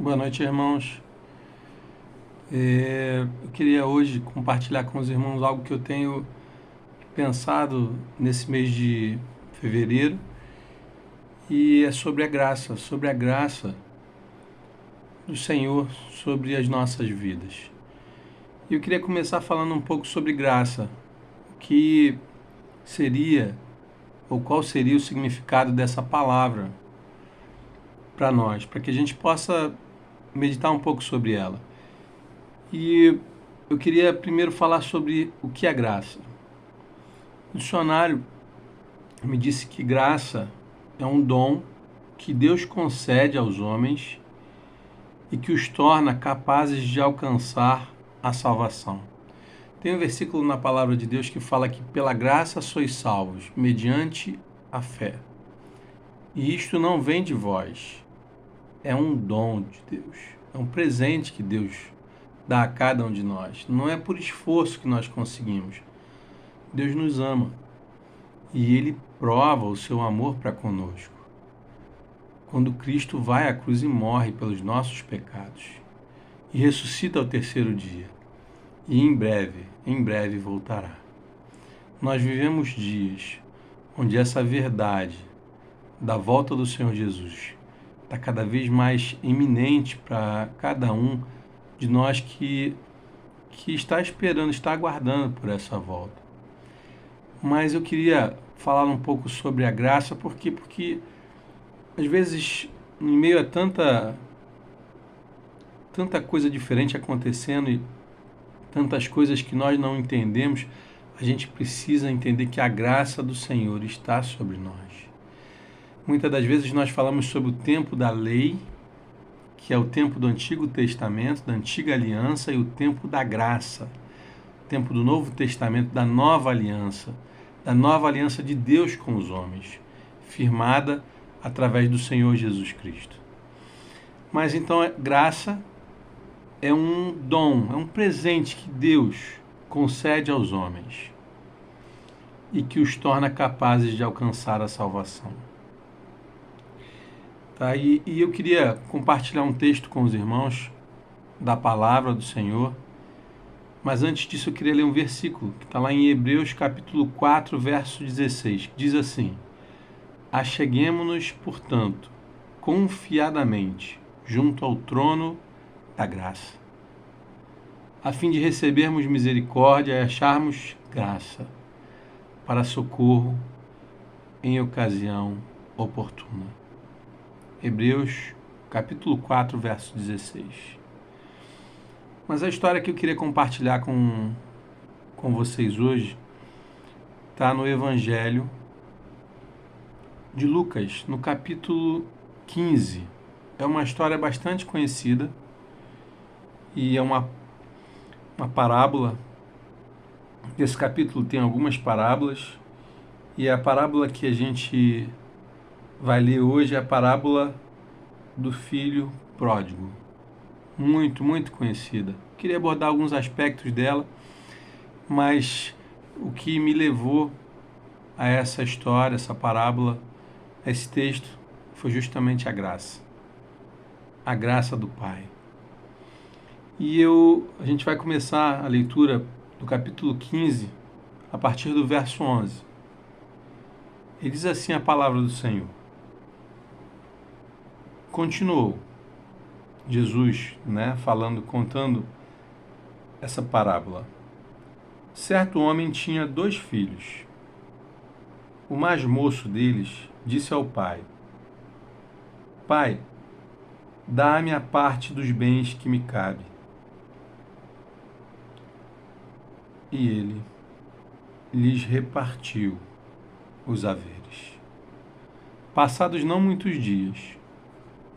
Boa noite, irmãos. Eu queria hoje compartilhar com os irmãos algo que eu tenho pensado nesse mês de fevereiro e é sobre a graça do Senhor sobre as nossas vidas. E eu queria começar falando um pouco sobre graça, o que seria ou qual seria o significado dessa palavra para nós, para que a gente possa meditar um pouco sobre ela. E eu queria primeiro falar sobre o que é graça. O dicionário me disse que graça é um dom que Deus concede aos homens e que os torna capazes de alcançar a salvação. Tem um versículo na palavra de Deus que fala que pela graça sois salvos, mediante a fé. E isto não vem de vós, é um dom de Deus, é um presente que Deus dá a cada um de nós. Não é por esforço que nós conseguimos. Deus nos ama e Ele prova o seu amor para conosco. Quando Cristo vai à cruz e morre pelos nossos pecados e ressuscita ao terceiro dia e em breve voltará. Nós vivemos dias onde essa verdade da volta do Senhor Jesus está cada vez mais iminente para cada um de nós que está esperando, está aguardando por essa volta. Mas eu queria falar um pouco sobre a graça, porque às vezes, em meio a tanta coisa diferente acontecendo e tantas coisas que nós não entendemos, a gente precisa entender que a graça do Senhor está sobre nós. Muitas das vezes nós falamos sobre o tempo da lei, que é o tempo do Antigo Testamento, da Antiga Aliança, e o tempo da graça, o tempo do Novo Testamento, da Nova Aliança de Deus com os homens, firmada através do Senhor Jesus Cristo. Mas então, graça é um dom, é um presente que Deus concede aos homens e que os torna capazes de alcançar a salvação. Tá? E eu queria compartilhar um texto com os irmãos da palavra do Senhor, mas antes disso eu queria ler um versículo que está lá em Hebreus capítulo 4, verso 16, que diz assim: Acheguemo-nos, portanto, confiadamente junto ao trono da graça, a fim de recebermos misericórdia e acharmos graça para socorro em ocasião oportuna. Hebreus capítulo 4, verso 16. Mas a história que eu queria compartilhar com vocês hoje está no Evangelho de Lucas, no capítulo 15. É uma história bastante conhecida e é uma parábola. Esse capítulo tem algumas parábolas e a parábola que a gente vai ler hoje é a parábola do filho pródigo. Muito, muito conhecida. Queria abordar alguns aspectos dela, mas o que me levou a essa história, essa parábola, a esse texto, foi justamente a graça do Pai. E a gente vai começar a leitura do capítulo 15, a partir do verso 11. E diz assim a palavra do Senhor. Continuou Jesus, contando essa parábola. Certo homem tinha 2 filhos. O mais moço deles disse ao pai: Pai, dá-me a parte dos bens que me cabe. E ele lhes repartiu os haveres. Passados não muitos dias,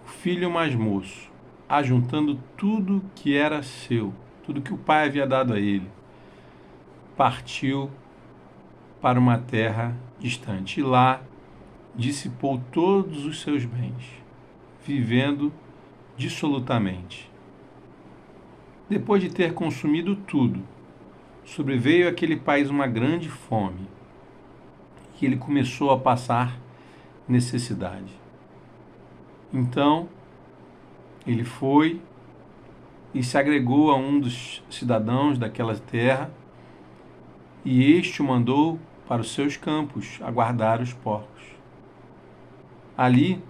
o filho mais moço, ajuntando tudo que era seu, tudo que o pai havia dado a ele, partiu para uma terra distante e lá dissipou todos os seus bens, vivendo dissolutamente. Depois de ter consumido tudo, sobreveio àquele país uma grande fome e ele começou a passar necessidade. Então Ele foi e se agregou a um dos cidadãos daquela terra, e este o mandou para os seus campos a guardar os porcos. Ali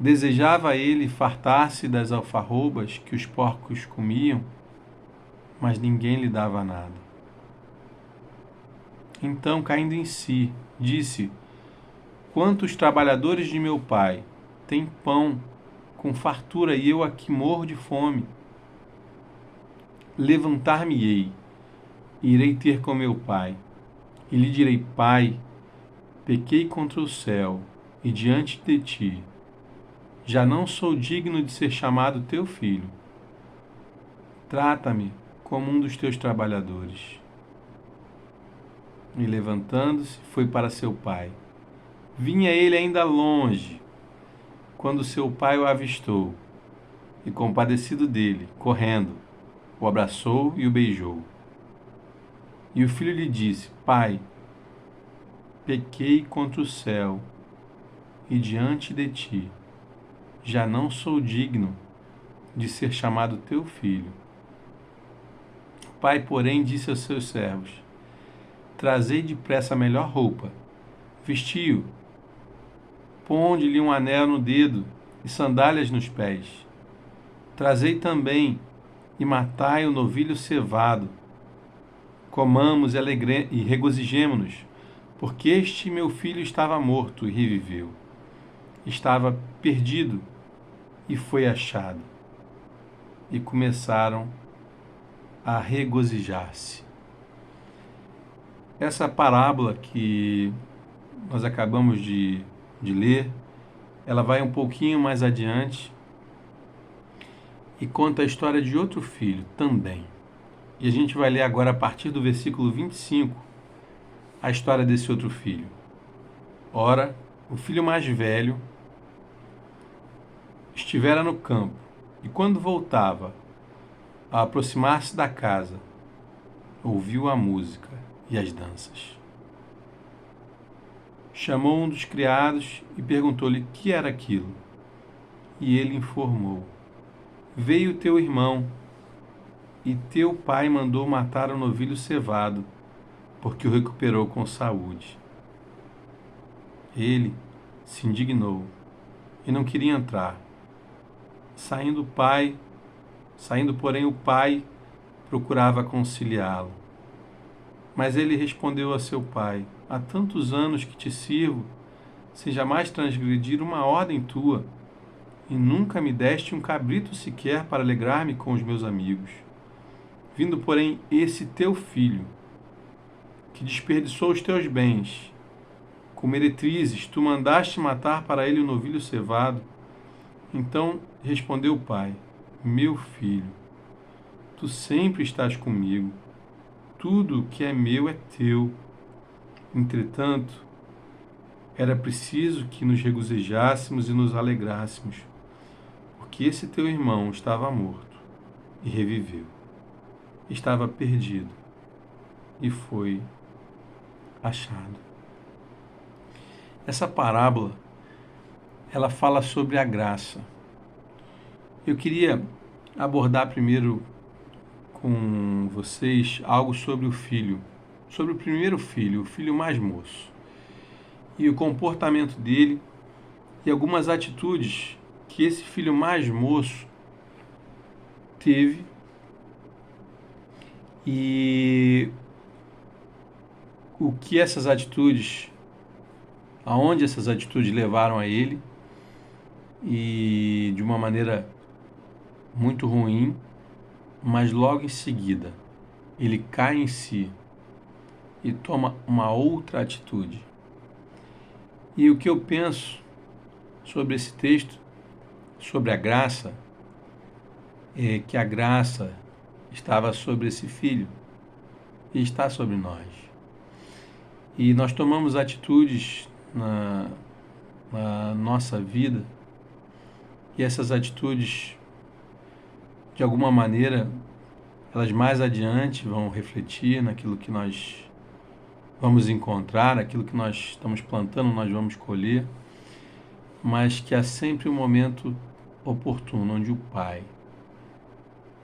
desejava ele fartar-se das alfarrobas que os porcos comiam, mas ninguém lhe dava nada. Então, caindo em si, disse: quantos trabalhadores de meu pai têm pão com fartura e eu aqui morro de fome? Levantar-me-ei, e irei ter com meu pai, e lhe direi: Pai, pequei contra o céu e diante de ti. Já não sou digno de ser chamado teu filho. Trata-me como um dos teus trabalhadores. E levantando-se, foi para seu pai. Vinha ele ainda longe, quando seu pai o avistou, e compadecido dele, correndo, o abraçou e o beijou. E o filho lhe disse: Pai, pequei contra o céu e diante de ti. Já não sou digno de ser chamado teu filho. O pai, porém, disse aos seus servos: trazei depressa a melhor roupa, vestiu, ponde-lhe um anel no dedo e sandálias nos pés. Trazei também e matai o novilho cevado. Comamos e regozijemo-nos, porque este meu filho estava morto e reviveu. Estava perdido e foi achado. E começaram a regozijar-se. Essa parábola que nós acabamos de ler, ela vai um pouquinho mais adiante e conta a história de outro filho também. E a gente vai ler agora, a partir do versículo 25, a história desse outro filho. Ora, o filho mais velho estivera no campo, e quando voltava, a aproximar-se da casa, ouviu a música e as danças. Chamou um dos criados e perguntou-lhe que era aquilo. E ele informou: veio teu irmão, e teu pai mandou matar o novilho cevado, porque o recuperou com saúde. Ele se indignou e não queria entrar. Saindo, porém, o pai procurava conciliá-lo. Mas ele respondeu a seu pai: há tantos anos que te sirvo, sem jamais transgredir uma ordem tua, e nunca me deste um cabrito sequer para alegrar-me com os meus amigos. Vindo, porém, esse teu filho, que desperdiçou os teus bens, com meretrizes, tu mandaste matar para ele o novilho cevado. Então respondeu o pai: meu filho, tu sempre estás comigo, tudo o que é meu é teu. Entretanto, era preciso que nos regozijássemos e nos alegrássemos, porque esse teu irmão estava morto e reviveu. Estava perdido e foi achado. Essa parábola, ela fala sobre a graça. Eu queria abordar primeiro com vocês algo sobre o filho, sobre o primeiro filho, o filho mais moço, e o comportamento dele e algumas atitudes que esse filho mais moço teve e o que essas atitudes, aonde essas atitudes levaram a ele, e de uma maneira muito ruim, mas logo em seguida ele cai em si e toma uma outra atitude. E o que eu penso sobre esse texto, sobre a graça, é que a graça estava sobre esse filho e está sobre nós. E nós tomamos atitudes na nossa vida, e essas atitudes, de alguma maneira, elas mais adiante vão refletir naquilo que nós vamos encontrar, aquilo que nós estamos plantando, nós vamos colher, mas que há sempre um momento oportuno, onde o pai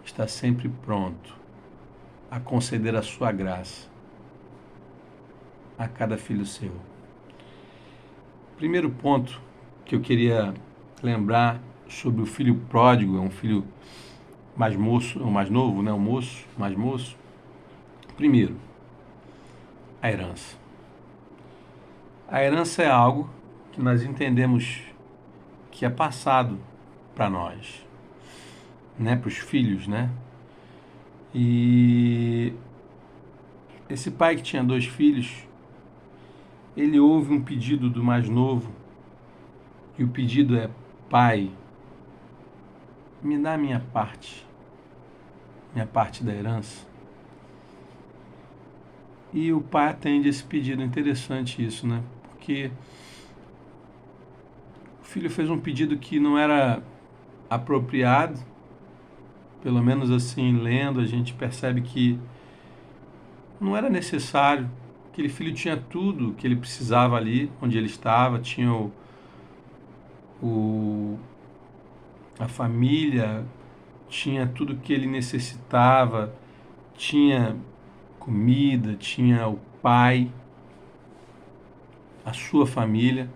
está sempre pronto a conceder a sua graça a cada filho seu. Primeiro ponto que eu queria lembrar sobre o filho pródigo, é um filho mais moço, ou mais novo, né? Um moço, mais moço. Primeiro, a herança. A herança é algo que nós entendemos que é passado para nós, né? Para os filhos, né? E esse pai que tinha 2 filhos, ele ouve um pedido do mais novo, e o pedido é: pai, me dá minha parte da herança. E o pai atende esse pedido. Interessante isso, né? Porque o filho fez um pedido que não era apropriado, pelo menos assim, lendo, a gente percebe que não era necessário. Aquele filho tinha tudo que ele precisava ali, onde ele estava, tinha o a família, tinha tudo que ele necessitava, tinha comida, tinha o pai, a sua família.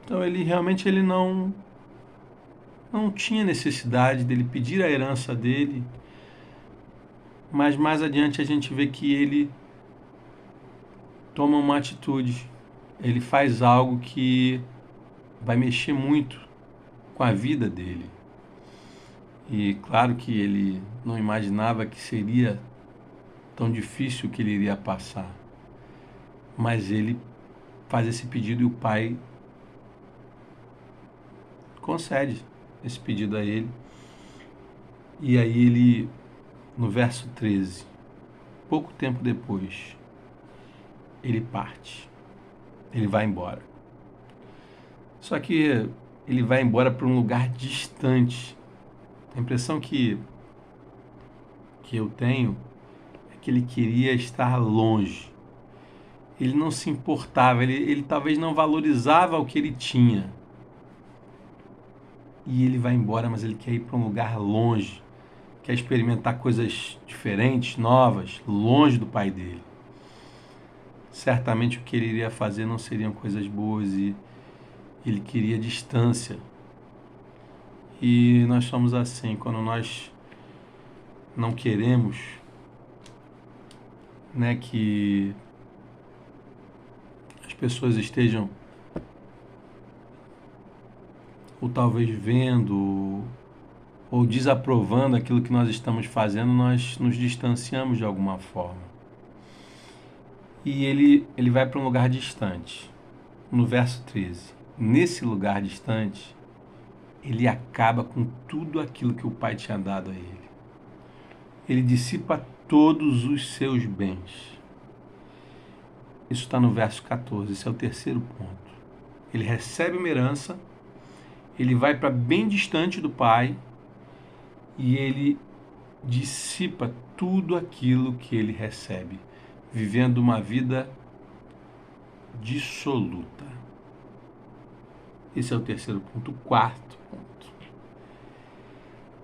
Então ele realmente não tinha necessidade dele pedir a herança dele, mas mais adiante a gente vê que ele toma uma atitude, ele faz algo que vai mexer muito com a vida dele. E claro que ele não imaginava que seria tão difícil que ele iria passar, mas ele faz esse pedido e o pai concede esse pedido a ele. E aí ele, no verso 13, pouco tempo depois, ele parte, ele vai embora. Só que ele vai embora para um lugar distante. A impressão que eu tenho é que ele queria estar longe. Ele não se importava, ele talvez não valorizava o que ele tinha. E ele vai embora, mas ele quer ir para um lugar longe, quer experimentar coisas diferentes, novas, longe do pai dele. Certamente o que ele iria fazer não seriam coisas boas e ele queria distância. E nós somos assim, quando nós não queremos, né, que as pessoas estejam ou talvez vendo ou desaprovando aquilo que nós estamos fazendo, nós nos distanciamos de alguma forma. E ele vai para um lugar distante. No verso 13. Nesse lugar distante, ele acaba com tudo aquilo que o pai tinha dado a ele. Ele dissipa todos os seus bens. Isso está no verso 14, esse é o terceiro ponto. Ele recebe uma herança, ele vai para bem distante do pai e ele dissipa tudo aquilo que ele recebe, vivendo uma vida dissoluta. Esse é o terceiro ponto. O quarto ponto.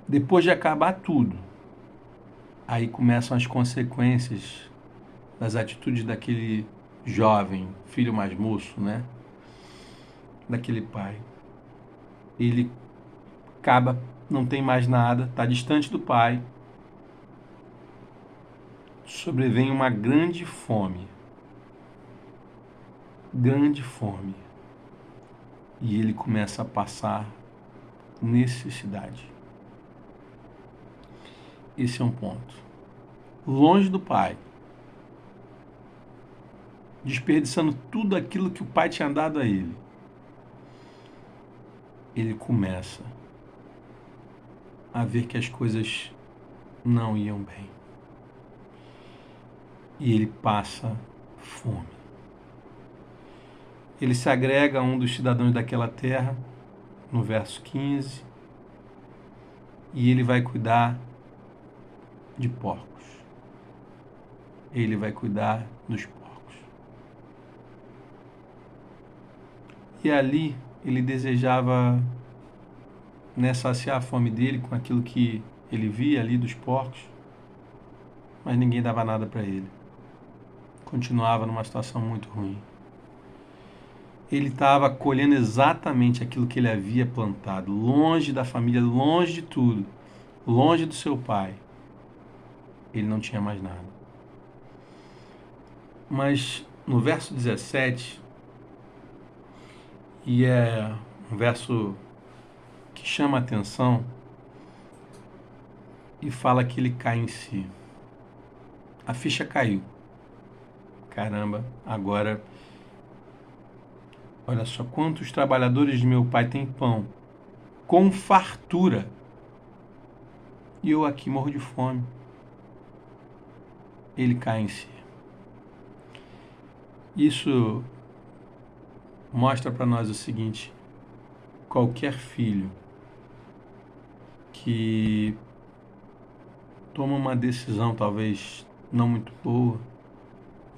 Depois de acabar tudo, aí começam as consequências das atitudes daquele jovem, filho mais moço, né? Daquele pai. Ele acaba, não tem mais nada, está distante do pai. Sobrevém uma grande fome. Grande fome. E ele começa a passar necessidade. Esse é um ponto. Longe do pai, desperdiçando tudo aquilo que o pai tinha dado a ele, ele começa a ver que as coisas não iam bem. E ele passa fome. Ele se agrega a um dos cidadãos daquela terra, no verso 15, e ele vai cuidar de porcos. Ele vai cuidar dos porcos. E ali ele desejava né, saciar a fome dele com aquilo que ele via ali dos porcos, mas ninguém dava nada para ele. Continuava numa situação muito ruim. Ele estava colhendo exatamente aquilo que ele havia plantado, longe da família, longe de tudo, longe do seu pai. Ele não tinha mais nada. Mas no verso 17, e é um verso que chama a atenção, e fala que ele cai em si. A ficha caiu. Caramba, agora, olha só, quantos trabalhadores de meu pai têm pão, com fartura, e eu aqui morro de fome. Ele cai em si. Isso mostra para nós o seguinte: qualquer filho que toma uma decisão talvez não muito boa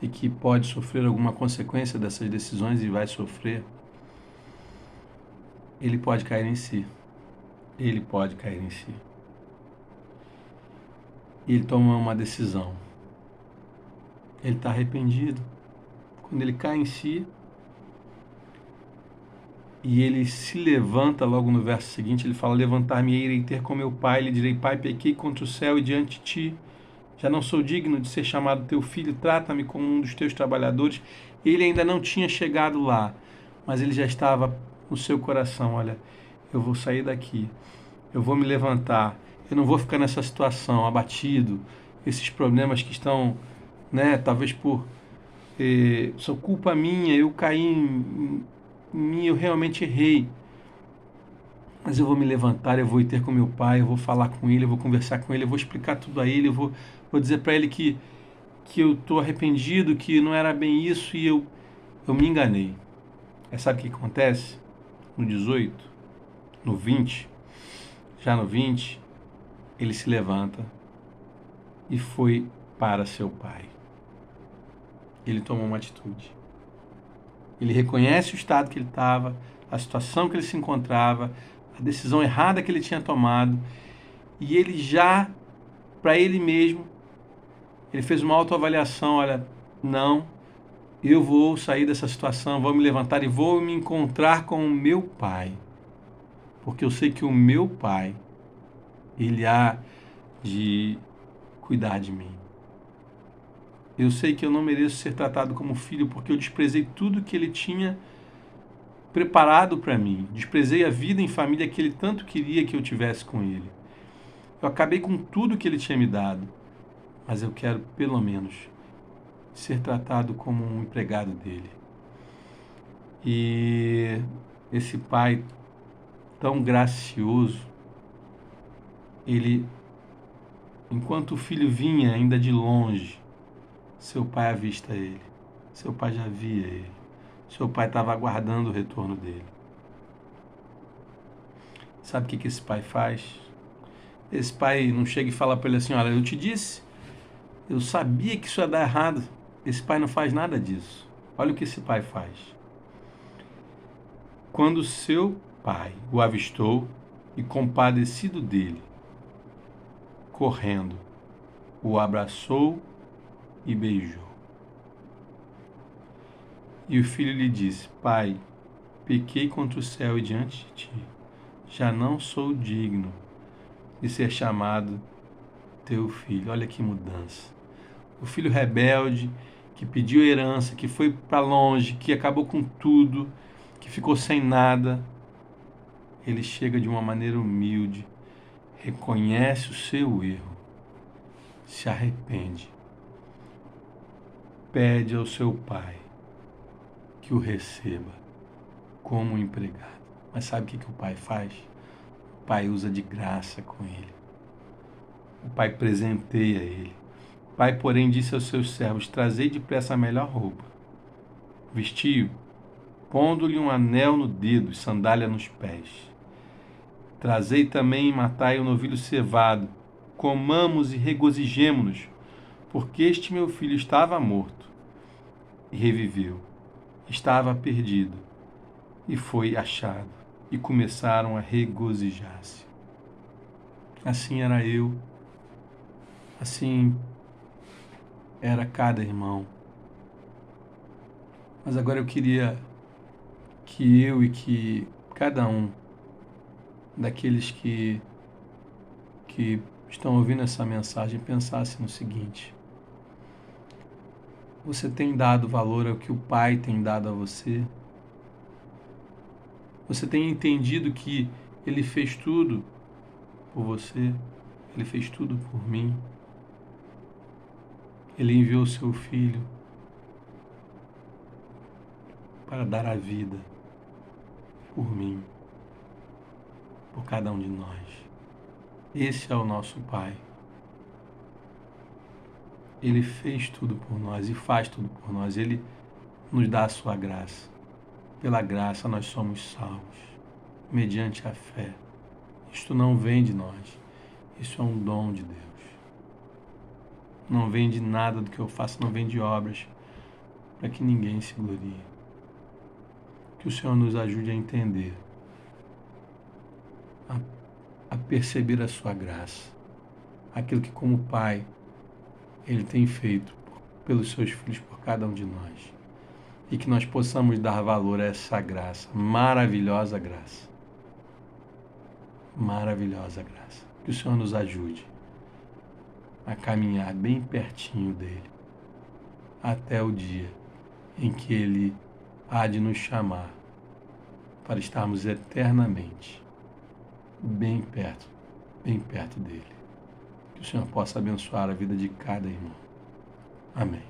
e que pode sofrer alguma consequência dessas decisões e vai sofrer, ele pode cair em si. Ele pode cair em si. Ele toma uma decisão. Ele está arrependido. Quando ele cai em si e ele se levanta, logo no verso seguinte, ele fala: levantar-me-ei, irei ter com meu pai, lhe direi: pai, pequei contra o céu e diante de ti. Já não sou digno de ser chamado teu filho, trata-me como um dos teus trabalhadores. Ele ainda não tinha chegado lá, mas ele já estava no seu coração: olha, eu vou sair daqui, eu vou me levantar, eu não vou ficar nessa situação, abatido, esses problemas que estão, né, talvez por são culpa minha, eu caí em mim, eu realmente errei. Mas eu vou me levantar, eu vou ir ter com meu pai, eu vou falar com ele, eu vou conversar com ele, eu vou explicar tudo a ele, eu vou dizer para ele que eu estou arrependido, que não era bem isso e eu me enganei. Aí sabe o que acontece? No 18, no 20, já no 20, ele se levanta e foi para seu pai. Ele tomou uma atitude. Ele reconhece o estado que ele estava, a situação que ele se encontrava, a decisão errada que ele tinha tomado, e ele já, para ele mesmo, ele fez uma autoavaliação: olha, não, eu vou sair dessa situação, vou me levantar e vou me encontrar com o meu pai, porque eu sei que o meu pai, ele há de cuidar de mim. Eu sei que eu não mereço ser tratado como filho, porque eu desprezei tudo que ele tinha preparado para mim. Desprezei a vida em família que ele tanto queria que eu tivesse com ele. Eu acabei com tudo que ele tinha me dado, mas eu quero, pelo menos, ser tratado como um empregado dele. E esse pai tão gracioso, ele, enquanto o filho vinha ainda de longe, seu pai avista ele. Seu pai já via ele. Seu pai estava aguardando o retorno dele. Sabe o que esse pai faz? Esse pai não chega e fala para ele assim: olha, eu te disse, eu sabia que isso ia dar errado. Esse pai não faz nada disso. Olha o que esse pai faz. Quando seu pai o avistou e, compadecido dele, correndo, o abraçou e beijou. E o filho lhe disse: pai, pequei contra o céu e diante de ti. Já não sou digno de ser chamado teu filho. Olha que mudança. O filho rebelde, que pediu herança, que foi para longe, que acabou com tudo, que ficou sem nada, ele chega de uma maneira humilde, reconhece o seu erro, se arrepende, pede ao seu pai que o receba como um empregado. Mas sabe o que o pai faz? O pai usa de graça com ele. O pai presenteia ele. O pai, porém, disse aos seus servos: trazei depressa a melhor roupa, vestiu, pondo-lhe um anel no dedo e sandália nos pés. Trazei também e matai o novilho cevado, comamos e regozijemo-nos, porque este meu filho estava morto e reviveu, estava perdido e foi achado. e começaram a regozijar-se. Assim era eu, assim era cada irmão. Mas agora eu queria que eu e que cada um daqueles que estão ouvindo essa mensagem pensasse no seguinte: você tem dado valor ao que o Pai tem dado a você? Você tem entendido que Ele fez tudo por você? Ele fez tudo por mim? Ele enviou o seu Filho para dar a vida por mim, por cada um de nós. Esse é o nosso Pai. Ele fez tudo por nós e faz tudo por nós. Ele nos dá a sua graça. Pela graça nós somos salvos, mediante a fé. Isto não vem de nós. Isso é um dom de Deus. Não vem de nada do que eu faço, não vem de obras, para que ninguém se glorie. Que o Senhor nos ajude a entender, a perceber a sua graça. Aquilo que como Pai, Ele tem feito pelos seus filhos, por cada um de nós. E que nós possamos dar valor a essa graça, maravilhosa graça. Maravilhosa graça. Que o Senhor nos ajude a caminhar bem pertinho dEle, até o dia em que Ele há de nos chamar para estarmos eternamente bem perto dEle. Que o Senhor possa abençoar a vida de cada irmão. Amém.